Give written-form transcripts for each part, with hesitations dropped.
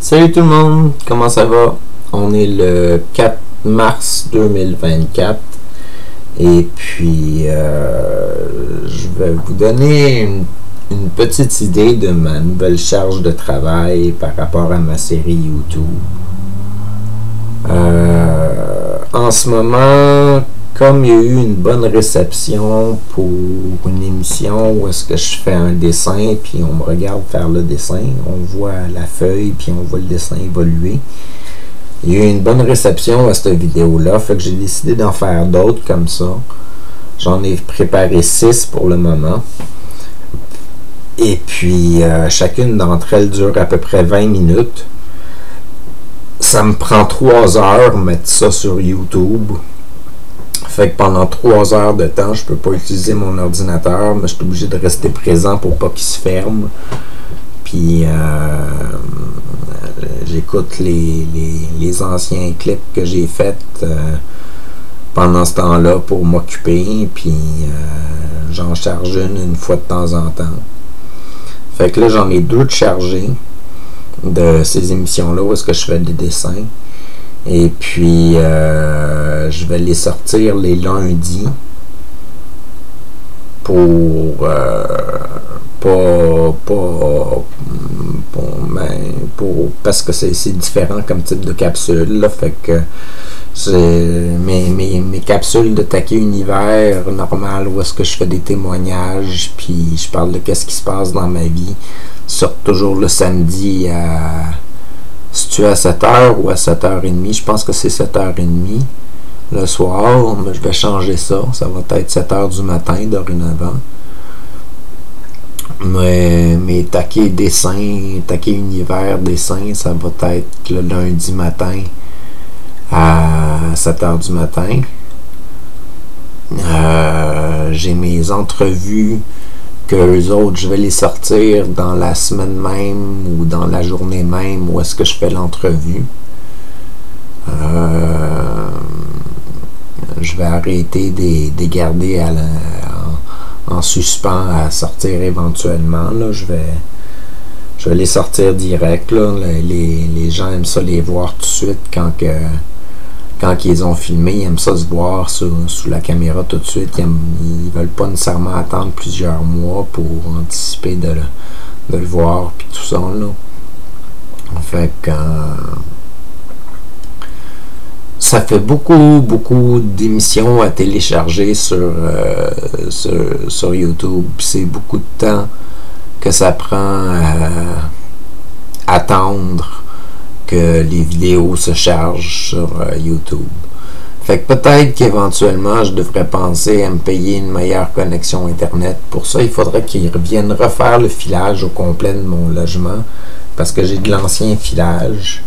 Salut tout le monde, comment ça va? On est le 4 mars 2024 et puis je vais vous donner une petite idée de ma nouvelle charge de travail par rapport à ma série YouTube. En ce moment, comme il y a eu une bonne réception pour une émission où est-ce que je fais un dessin puis on me regarde faire le dessin, on voit la feuille puis on voit le dessin évoluer. Il y a eu une bonne réception à cette vidéo-là, fait que j'ai décidé d'en faire d'autres comme ça. J'en ai préparé 6 pour le moment. Et puis chacune d'entre elles dure à peu près 20 minutes. Ça me prend 3 heures mettre ça sur YouTube. Fait que pendant 3 heures de temps, je peux pas utiliser mon ordinateur, mais je suis obligé de rester présent pour pas qu'il se ferme. Puis j'écoute les anciens clips que j'ai faits pendant ce temps-là pour m'occuper. Puis j'en charge une fois de temps en temps. Fait que là, j'en ai 2 de chargés de ces émissions-là où est-ce que je fais des dessins. Et puis, je vais les sortir les lundis parce que c'est différent comme type de capsule. Là, fait que mes capsules de Taquet Univers normal où est-ce que je fais des témoignages puis je parle de qu'est-ce qui se passe dans ma vie sortent toujours le samedi à... Si tu es à 7h ou à 7h30, je pense que c'est 7h30 le soir, mais je vais changer ça. Ça va être 7h du matin dorénavant. Mais mes taquets dessin, taquet univers dessin, ça va être le lundi matin à 7h du matin. J'ai mes entrevues que eux autres, je vais les sortir dans la semaine même ou dans la journée même où est-ce que je fais l'entrevue. Je vais arrêter de garder en suspens à sortir éventuellement. Là. Je vais les sortir direct. Là. Les gens aiment ça les voir tout de suite quand ils ont filmé, ils aiment ça se voir sous la caméra tout de suite. Ils veulent pas nécessairement attendre plusieurs mois pour anticiper de le voir puis tout ça là. Fait que ça fait beaucoup d'émissions à télécharger sur YouTube. C'est beaucoup de temps que ça prend à attendre que les vidéos se chargent sur YouTube. Fait que peut-être qu'éventuellement, je devrais penser à me payer une meilleure connexion Internet. Pour ça, il faudrait qu'ils reviennent refaire le filage au complet de mon logement, parce que j'ai de l'ancien filage.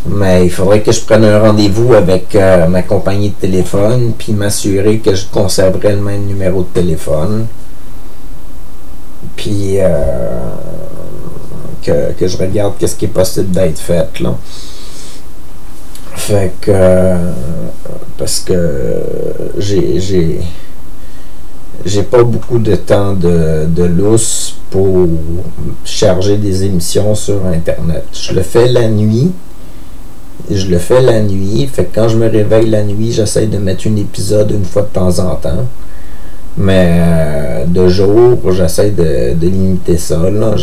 Mais il faudrait que je prenne un rendez-vous avec ma compagnie de téléphone, puis m'assurer que je conserverai le même numéro de téléphone. Puis... que je regarde qu'est-ce qui est possible d'être fait là. Fait que parce que j'ai pas beaucoup de temps de lousse pour charger des émissions sur internet. Je le fais la nuit. Fait que quand je me réveille la nuit, j'essaie de mettre un épisode une fois de temps en temps. Mais de jour, j'essaie de limiter ça. Là.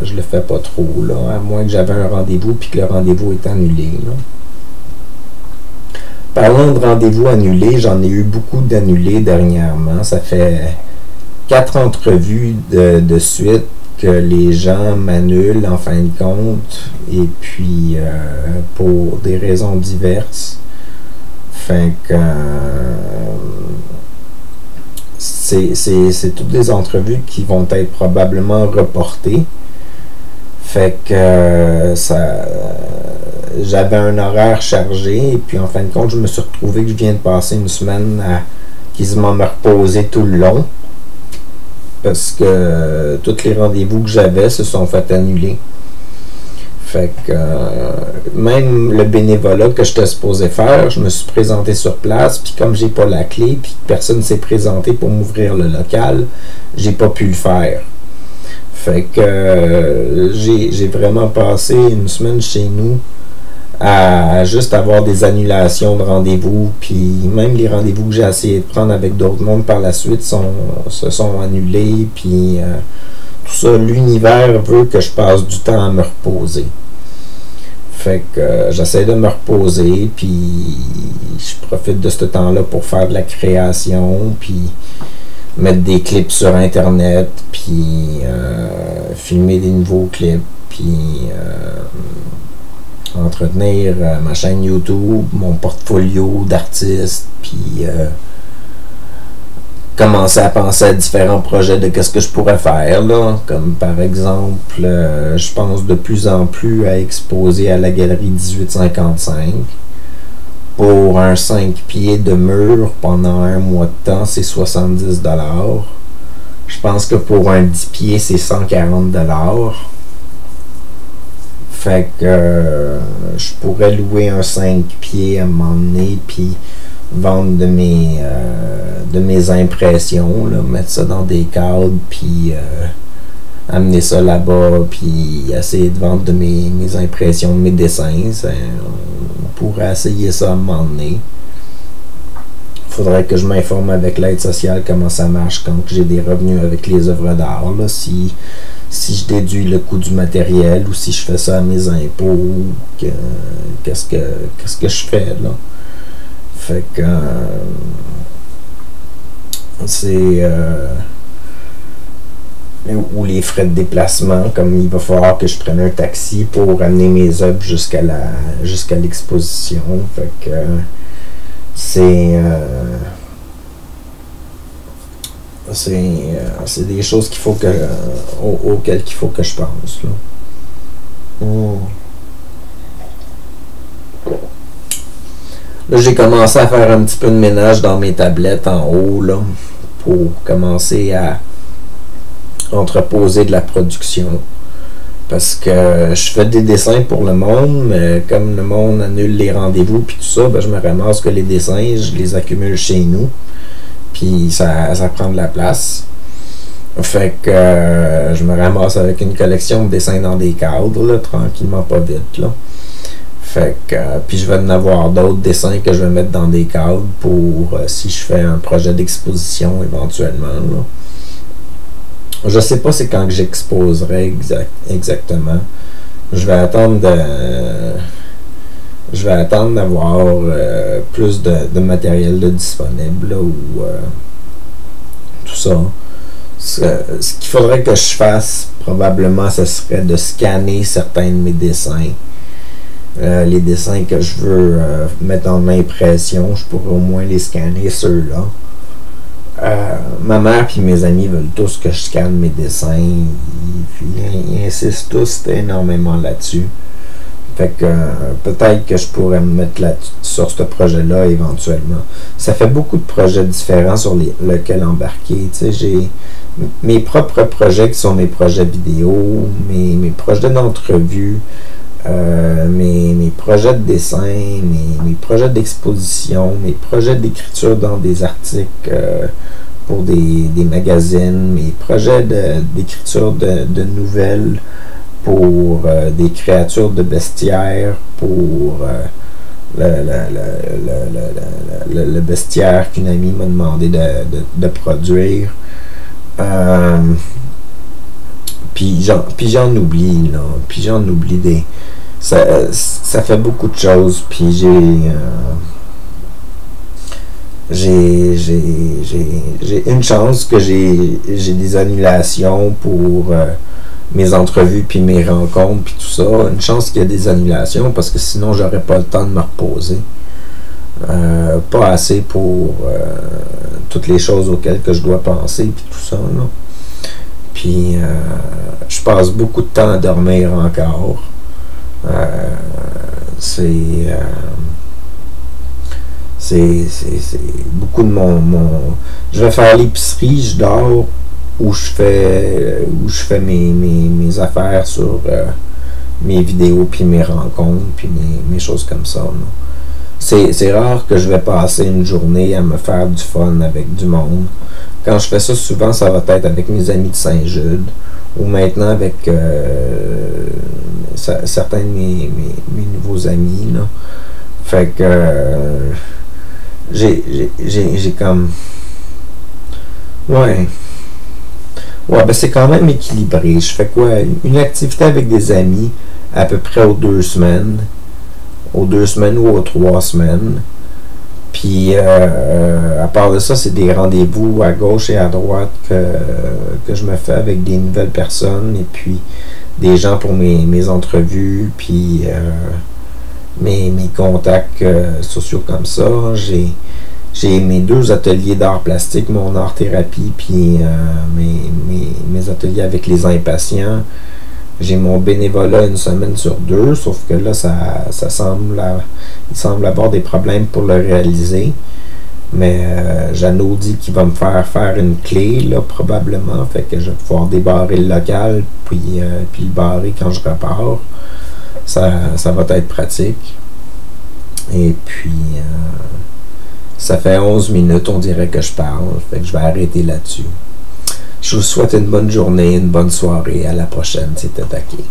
Je le fais pas trop, là, à moins que j'avais un rendez-vous puis que le rendez-vous est annulé. Là. Parlant de rendez-vous annulés, j'en ai eu beaucoup d'annulés dernièrement. Ça fait 4 entrevues de suite que les gens m'annulent en fin de compte. Et puis, pour des raisons diverses. Fait que... c'est toutes des entrevues qui vont être probablement reportées. Fait que j'avais un horaire chargé et puis en fin de compte, je me suis retrouvé que je viens de passer une semaine à quasiment me reposer tout le long parce que tous les rendez-vous que j'avais se sont fait annuler. Fait que même le bénévolat que j'étais supposé faire, je me suis présenté sur place, puis comme j'ai pas la clé, puis personne s'est présenté pour m'ouvrir le local, j'ai pas pu le faire. Fait que j'ai vraiment passé une semaine chez nous à juste avoir des annulations de rendez-vous, puis même les rendez-vous que j'ai essayé de prendre avec d'autres mondes par la suite se sont annulés, puis tout ça, l'univers veut que je passe du temps à me reposer. Fait que j'essaie de me reposer, puis je profite de ce temps-là pour faire de la création, puis mettre des clips sur Internet, puis filmer des nouveaux clips, puis entretenir ma chaîne YouTube, mon portfolio d'artistes, puis commencer à penser à différents projets de qu'est-ce que je pourrais faire, là. Comme par exemple, je pense de plus en plus à exposer à la galerie 1855. Pour un 5 pieds de mur pendant un mois de temps, c'est 70$. Je pense que pour un 10 pieds, c'est 140$. Fait que je pourrais louer un 5 pieds à un moment donné, puis vendre de mes impressions, là, mettre ça dans des cadres, puis amener ça là-bas, puis essayer de vendre de mes impressions, de mes dessins. On pourrait essayer ça à un moment donné. Faudrait que je m'informe avec l'aide sociale comment ça marche quand j'ai des revenus avec les œuvres d'art, là, si je déduis le coût du matériel ou si je fais ça à mes impôts, qu'est-ce que je fais là. Fait que c'est ou les frais de déplacement, comme il va falloir que je prenne un taxi pour amener mes œuvres jusqu'à l'exposition. Fait que c'est des choses qu'il faut auxquelles il faut que je pense là. Là, j'ai commencé à faire un petit peu de ménage dans mes tablettes en haut là, pour commencer à entreposer de la production. Parce que je fais des dessins pour le monde, mais comme le monde annule les rendez-vous puis tout ça, ben je me ramasse que les dessins, je les accumule chez nous. Puis ça prend de la place. Fait que je me ramasse avec une collection de dessins dans des cadres, là, tranquillement, pas vite. Là. Fait que puis je vais en avoir d'autres dessins que je vais mettre dans des cadres pour si je fais un projet d'exposition éventuellement. Là. Je sais pas c'est quand que j'exposerai exactement. Je vais attendre d'avoir plus de matériel là, disponible là, ou tout ça. Ce qu'il faudrait que je fasse probablement ce serait de scanner certains de mes dessins. Les dessins que je veux mettre en impression, je pourrais au moins les scanner ceux-là. Ma mère et mes amis veulent tous que je scanne mes dessins. Ils insistent tous énormément là-dessus. Fait que peut-être que je pourrais me mettre sur ce projet-là éventuellement. Ça fait beaucoup de projets différents sur lesquels embarquer. Tu sais, j'ai mes propres projets qui sont mes projets vidéo, mes projets d'entrevue, mes projets de dessin, mes projets d'exposition, mes projets d'écriture dans des articles pour des magazines, mes projets d'écriture de nouvelles pour des créatures de bestiaires, pour le bestiaire qu'une amie m'a demandé de produire. Puis j'en oublie, là. Puis j'en oublie des... Ça fait beaucoup de choses, puis j'ai une chance que j'ai des annulations pour mes entrevues puis mes rencontres puis tout ça. Une chance qu'il y ait des annulations parce que sinon j'aurais pas le temps de me reposer. Pas assez pour toutes les choses auxquelles que je dois penser puis tout ça là. Puis je passe beaucoup de temps à dormir encore. C'est beaucoup de mon je vais faire l'épicerie, je dors où je fais mes affaires sur mes vidéos puis mes rencontres puis mes choses comme ça là. c'est rare que je vais passer une journée à me faire du fun avec du monde. Quand je fais ça, souvent, ça va être avec mes amis de Saint-Jude ou maintenant avec certains de mes nouveaux amis, là. Fait que j'ai comme... Ouais. Ouais, ben c'est quand même équilibré. Je fais quoi? Une activité avec des amis à peu près aux 2 semaines. Aux 2 semaines ou aux 3 semaines. Puis, à part de ça, c'est des rendez-vous à gauche et à droite que je me fais avec des nouvelles personnes et puis des gens pour mes entrevues, puis mes contacts sociaux comme ça. J'ai mes 2 ateliers d'art plastique, mon art-thérapie, puis mes ateliers avec les impatients. J'ai mon bénévolat 1 semaine sur 2, sauf que là, il semble avoir des problèmes pour le réaliser. Mais Jeannot dit qu'il va me faire une clé, là, probablement. Fait que je vais pouvoir débarrer le local, puis le barrer quand je repars. Ça va être pratique. Et puis, ça fait 11 minutes, on dirait que je parle. Fait que je vais arrêter là-dessus. Je vous souhaite une bonne journée, une bonne soirée. À la prochaine, c'est Attaqué.